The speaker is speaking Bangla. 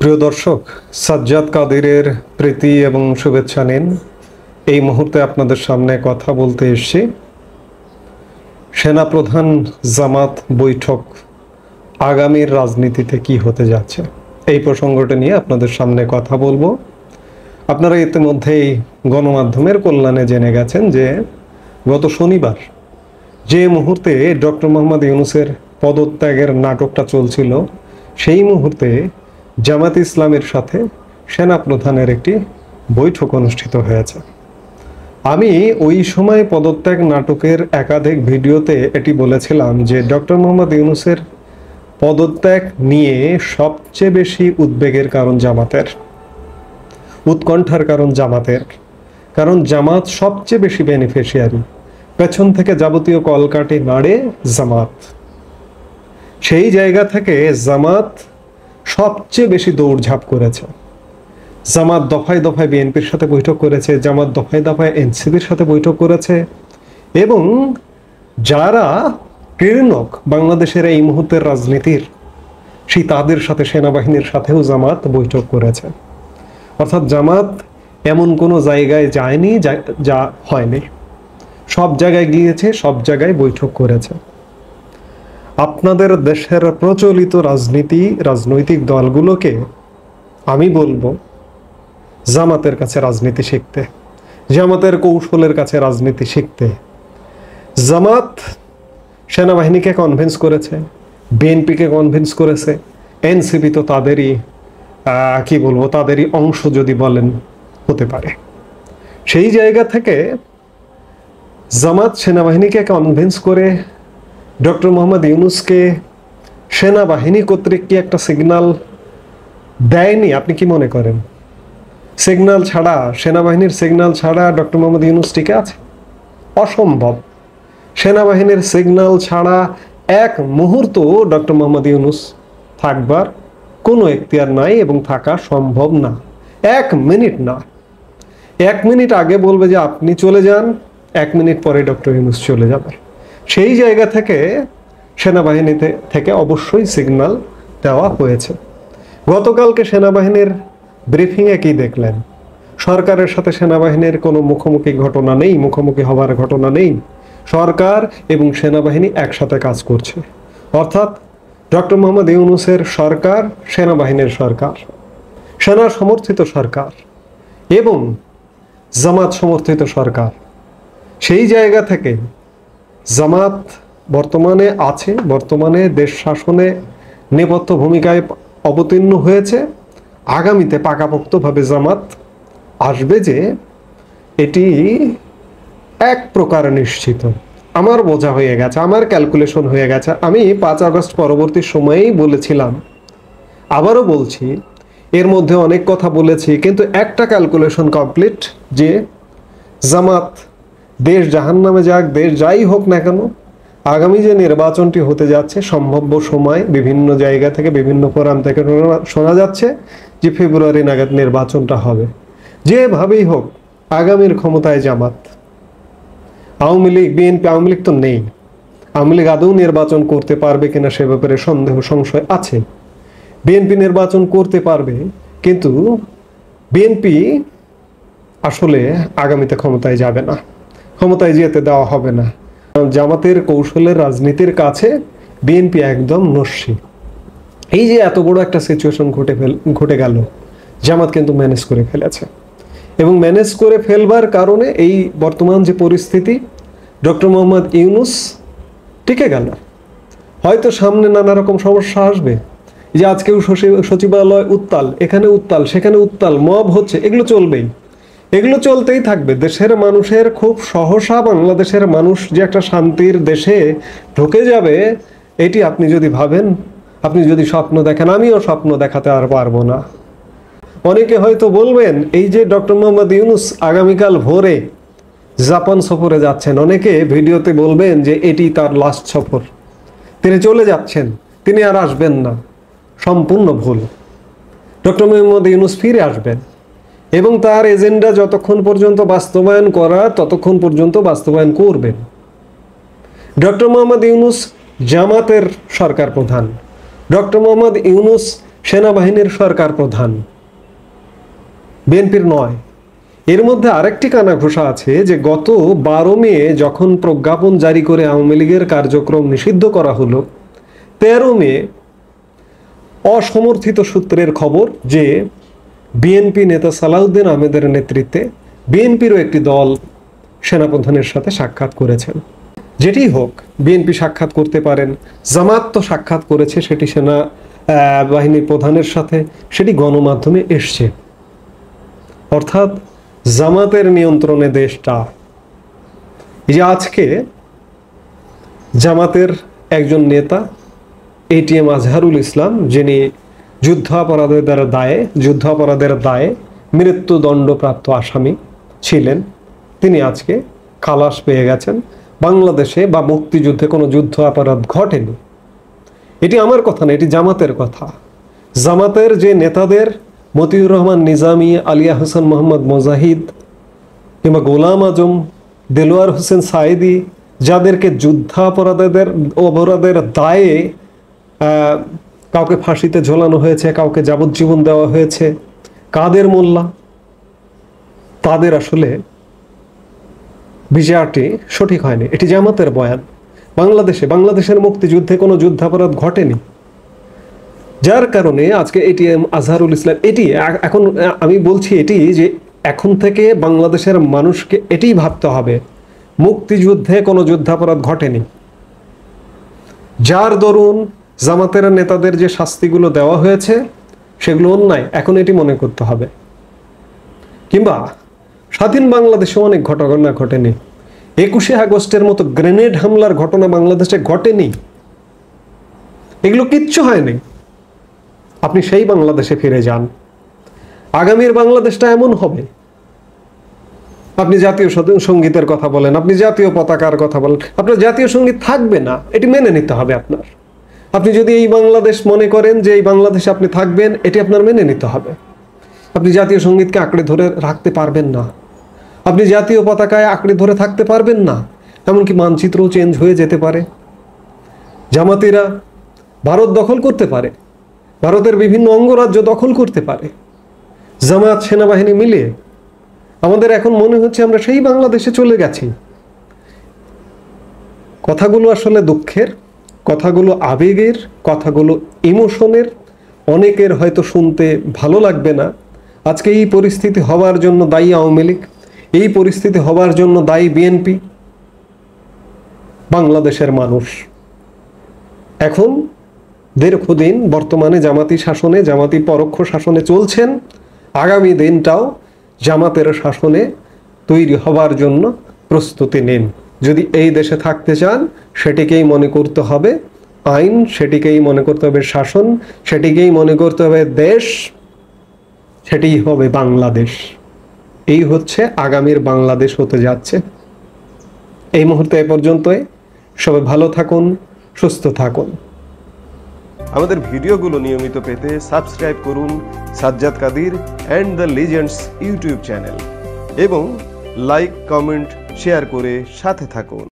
প্রিয় দর্শক, সাজ্জাদ কাদিরের প্রীতি এবং শুভেচ্ছা নিন। এই মুহূর্তে আপনাদের সামনে কথা বলতে এসেছি সেনাপ্রধান জামাত বৈঠক আগামীর রাজনীতিতে কি হতে যাচ্ছে এই প্রসঙ্গটা নিয়ে আপনাদের সামনে কথা বলবো। আপনারা ইতিমধ্যেই গণমাধ্যমের কল্যাণে জেনে গেছেন যে গত শনিবার যে মুহূর্তে ডক্টর মোহাম্মদ ইউনূসের পদত্যাগের নাটকটা চলছিল, সেই মুহূর্তে জামাত ইসলামের সাথে সেনাপ্রধানের একটি বৈঠক অনুষ্ঠিত হয়েছে। আমি ওই সময় পদত্যাগ নাটকের একাধিক ভিডিওতে এটি বলেছিলাম যে ডক্টর মোহাম্মদ ইউনূসের পদত্যাগ নিয়ে সবচেয়ে বেশি উদ্বেগের কারণ জামাতের, উৎকণ্ঠার কারণ জামাতের, কারণ জামাত সবচেয়ে বেশি বেনিফিশিয়ারি। পেছন থেকে যাবতীয় কলকাঠি নাড়ে জামাত। সেই জায়গা থেকে জামাত সবচেয়ে বেশি দৌড়ঝাঁপ করেছে। জামাত দফায় দফায় বিএনপির সাথে বৈঠক করেছে, জামাত দফায় দফায় এনসিপির সাথে বৈঠক করেছে, এবং যারা ক্রীড়নক বাংলাদেশের এই মুহূর্তের রাজনীতির, সেই তাদের সাথে সেনাবাহিনীর সাথেও জামাত বৈঠক করেছে। অর্থাৎ জামাত এমন কোনো জায়গায় যায়নি যা হয়নি, সব জায়গায় গিয়েছে, সব জায়গায় বৈঠক করেছে। আপনাদের দেশের প্রচলিত রাজনৈতিক দলগুলোকে আমি বলবো জামাতের কাছে রাজনীতি শিখতে, জামাতের কৌশলের কাছে রাজনীতি শিখতে। জামাত সেনাবাহিনীকে কনভিন্স করেছে, বিএনপিকে কনভিন্স করেছে, এনসিপি তো তাদেরই তাদেরই অংশ যদি বলেন হতে পারে। সেই জায়গা থেকে জামাত সেনাবাহিনীকে কনভিন্স করে ডক্টর মোহাম্মদ ইউনূসকে সেনাবাহিনী কর্তৃক কি একটা সিগন্যাল দেয়নি? আপনি কি মনে করেন? সিগন্যাল ছাড়া, সেনাবাহিনীর সিগন্যাল ছাড়া ডক্টর মোহাম্মদ ইউনূস টিকে আছে? অসম্ভব। সেনাবাহিনীর সিগন্যাল ছাড়া এক মুহূর্ত ডক্টর মোহাম্মদ ইউনূস থাকবার কোনো এখতিয়ার নাই এবং থাকা সম্ভব না। এক মিনিট না, 1 মিনিট আগে বলবে যে আপনি চলে যান, 1 মিনিট পরে ডক্টর ইউনূস চলে যাবে। সেই জায়গা থেকে সেনাবাহিনী থেকে অবশ্যই সিগন্যাল দেওয়া হয়েছে। গতকালকে সেনাবাহিনীর ব্রিফিংয়ে কি দেখলেন? সরকারের সাথে সেনাবাহিনীর কোনো মুখোমুখি ঘটনা নেই, মুখোমুখি হবার ঘটনা নেই। সরকার এবং সেনাবাহিনী একসাথে কাজ করছে। অর্থাৎ ডক্টর মোহাম্মদ ইউনূসের সরকার সেনাবাহিনীর সরকার, সেনা সমর্থিত সরকার এবং জামাত সমর্থিত সরকার। সেই জায়গা থেকে জামাত বর্তমানে দেশ শাসনে নেপথ্য ভূমিকায় অবতীর্ণ হয়েছে। আগামীতে পাকাপোক্তভাবে জামাত আসবে যে এটি এক প্রকার নিশ্চিত। আমার বোঝা হয়ে গেছে, আমার ক্যালকুলেশন হয়ে গেছে। আমি 5 আগস্ট পরবর্তী সময়েই বলেছিলাম, আবারও বলছি, এর মধ্যে অনেক কথা বলেছি, কিন্তু একটা ক্যালকুলেশন কমপ্লিট যে জামাত দেশ জাহান্নামে যাক, দেশ যাই হোক না কেন, আগামী যে নির্বাচনটি হতে যাচ্ছে, সম্ভাব্য সময় বিভিন্ন জায়গা থেকে, বিভিন্ন ফোরাম থেকে শোনা যাচ্ছে যে ফেব্রুয়ারি নাগাদ নির্বাচনটা হবে। যেভাবেই হোক আগামীর ক্ষমতায় জামাত। আওয়ামী লীগ, বিএনপি, আওয়ামী লীগ তো নেই। আওয়ামী লীগ আদৌ নির্বাচন করতে পারবে কিনা সে ব্যাপারে সন্দেহ সংশয় আছে। বিএনপি নির্বাচন করতে পারবে, কিন্তু বিএনপি আসলে আগামীতে ক্ষমতায় যাবে না, ক্ষমতায় যেতে দেওয়া হবে না। জামাতের কৌশলের রাজনীতির কাছে বিএনপি একদম নস্যি। এই যে এত বড় একটা সিচুয়েশন ঘটে গেল, জামাত কিন্তু ম্যানেজ করে ফেলেছে, এবং ম্যানেজ করে ফেলবার কারণে এই বর্তমান যে পরিস্থিতি, ডক্টর মোহাম্মদ ইউনূস টিকে গেল। হয়তো সামনে নানা রকম সমস্যা আসবে, যে আজকেও সচিবালয় উত্তাল, এখানে উত্তাল, সেখানে উত্তাল, মব হচ্ছে, এগুলো চলবেই, এগুলো চলতেই থাকবে। দেশের মানুষের খুব সহসা বাংলাদেশের মানুষ যে একটা শান্তির দেশে ঢুকে যাবে, এটি আপনি যদি ভাবেন, আপনি যদি স্বপ্ন দেখেন, আমিও স্বপ্ন দেখাতে আর পারবো না। অনেকে হয়তো বলবেন, এই যে ডক্টর মোহাম্মদ ইউনূস আগামীকাল ভোরে জাপান সফরে যাচ্ছেন, অনেকে ভিডিওতে বলবেন যে এটি তার লাস্ট সফর, তিনি চলে যাচ্ছেন, তিনি আর আসবেন না। সম্পূর্ণ ভুল। ডক্টর মোহাম্মদ ইউনূস ফিরে আসবেন এবং তার এজেন্ডা যতক্ষণ পর্যন্ত বাস্তবায়ন করা, ততক্ষণ পর্যন্ত বাস্তবায়ন করবেন। ডক্টর মোহাম্মদ ইউনূস জামাতের সরকার প্রধান, ডক্টর মোহাম্মদ ইউনূস সেনাবাহিনীর সরকার প্রধান, বিএনপির নয়। এর মধ্যে আরেকটি কানাঘুষা আছে যে গত 12 মে যখন প্রজ্ঞাপন জারি করে আওয়ামী লীগের কার্যক্রম নিষিদ্ধ করা হলো, 13 মে অসমর্থিত সূত্রের খবর যে বিএনপি নেতা সালাউদ্দিন আহমেদের নেতৃত্বে বিএনপিরও একটি দল সেনাপ্রধানের সাথে সাক্ষাৎ করেছেন। যেটি হোক, বিএনপি সাক্ষাৎ করতে পারেন, জামাত তো সাক্ষাৎ করেছে সেটি সেনা বাহিনীর প্রধানের সাথে, সেটি গণমাধ্যমে এসছে। অর্থাৎ জামাতের নিয়ন্ত্রণে দেশটা। এই যে আজকে জামাতের একজন নেতা এটিএম আজহারুল ইসলাম, যিনি যুদ্ধাপরাধের দায়ে মৃত্যুদণ্ডপ্রাপ্ত আসামি ছিলেন, তিনি আজকে খালাস পেয়ে গেছেন। বাংলাদেশে বা মুক্তিযুদ্ধে কোনো যুদ্ধ অপরাধ ঘটেনি। এটি আমার কথা না, এটি জামাতের কথা। জামাতের যে নেতাদের মতিউর রহমান নিজামী, আলিয়া হোসেন মোহাম্মদ মুজাহিদ কিংবা গোলাম আজম, দেলোয়ার হোসেন সাইদি, যাদেরকে অপরাধের দায়ে কাউকে ফাঁসিতে ঝোলানো হয়েছে, কাউকে যাবজ্জীবন দেওয়া হয়েছে, কাদের মোল্লা, তাদের আসলে বিচারটি সঠিক হয়নি। এটি জামাতের বয়ান। বাংলাদেশের মুক্তিযুদ্ধে কোনো যুদ্ধাপরাধ ঘটেনি, যার কারণে আজকে এটিএম আজহারুল ইসলাম, এটি এখন আমি বলছি এটি যে এখন থেকে বাংলাদেশের মানুষকে এটিই ভাবতে হবে, মুক্তিযুদ্ধে কোনো যুদ্ধাপরাধ ঘটেনি। যার দরুন জামাতের নেতাদের যে শাস্তিগুলো দেওয়া হয়েছে সেগুলো অন্যায়, এখন এটি মনে করতে হবে। কিংবা স্বাধীন বাংলাদেশে অনেক ঘটনা ঘটেনি। 21শে আগস্টের মতো গ্রেনেড হামলার ঘটনা বাংলাদেশে ঘটেনি। এগুলো কিচ্ছু হয়নি। আপনি সেই বাংলাদেশে ফিরে যান। আগামীর বাংলাদেশটা এমন হবে, আপনি জাতীয় সঙ্গীতের কথা বলেন, আপনি জাতীয় পতাকার কথা বলেন, আপনার জাতীয় সঙ্গীত থাকবে না, এটি মেনে নিতে হবে আপনার। আপনি যদি এই বাংলাদেশ মনে করেন যে এই বাংলাদেশে আপনি থাকবেন, এটি আপনার মেনে নিতে হবে। আপনি জাতীয় সঙ্গীতকে আঁকড়ে ধরে রাখতে পারবেন না, আপনি জাতীয় পতাকায় আঁকড়ে ধরে থাকতে পারবেন না। এমনকি মানচিত্রও চেঞ্জ হয়ে যেতে পারে। জামাতিরা ভারত দখল করতে পারে, ভারতের বিভিন্ন অঙ্গরাজ্য দখল করতে পারে। জামাত সেনাবাহিনী মিলিয়ে আমাদের এখন মনে হচ্ছে আমরা সেই বাংলাদেশে চলে গেছি। কথাগুলো আসলে দুঃখের, কথাগুলো আবেগের, কথাগুলো ইমোশনের। অনেকের হয়তো শুনতে ভালো লাগবে না। আজকে এই পরিস্থিতি হওয়ার জন্য দায়ী আওয়ামী লীগ, এই পরিস্থিতি হওয়ার জন্য দায়ী বিএনপি, বাংলাদেশের মানুষ। এখন দীর্ঘদিন বর্তমানে জামাতি শাসনে, জামাতি পরোক্ষ শাসনে চলছেন। আগামী দিনটাও জামাতের শাসনে তৈরি হবার জন্য প্রস্তুতি নিন। যদি এই দেশে থাকতে চান, সেটিকেই মনে করতে হবে আইন, সেটিকেই মনে করতে হবে শাসন, সেটিকেই মনে করতে হবে দেশ, সেটিই হবে বাংলাদেশ। এই হচ্ছে আগামীর বাংলাদেশ হতে যাচ্ছে। এই মুহূর্তে এ পর্যন্তই। সবাই ভালো থাকুন, সুস্থ থাকুন। আমাদের ভিডিওগুলো নিয়মিত পেতে সাবস্ক্রাইব করুন Sajjad Kadir and the legends YouTube channel এবং লাইক, কমেন্ট, শেয়ার করে সাথে থাকুন।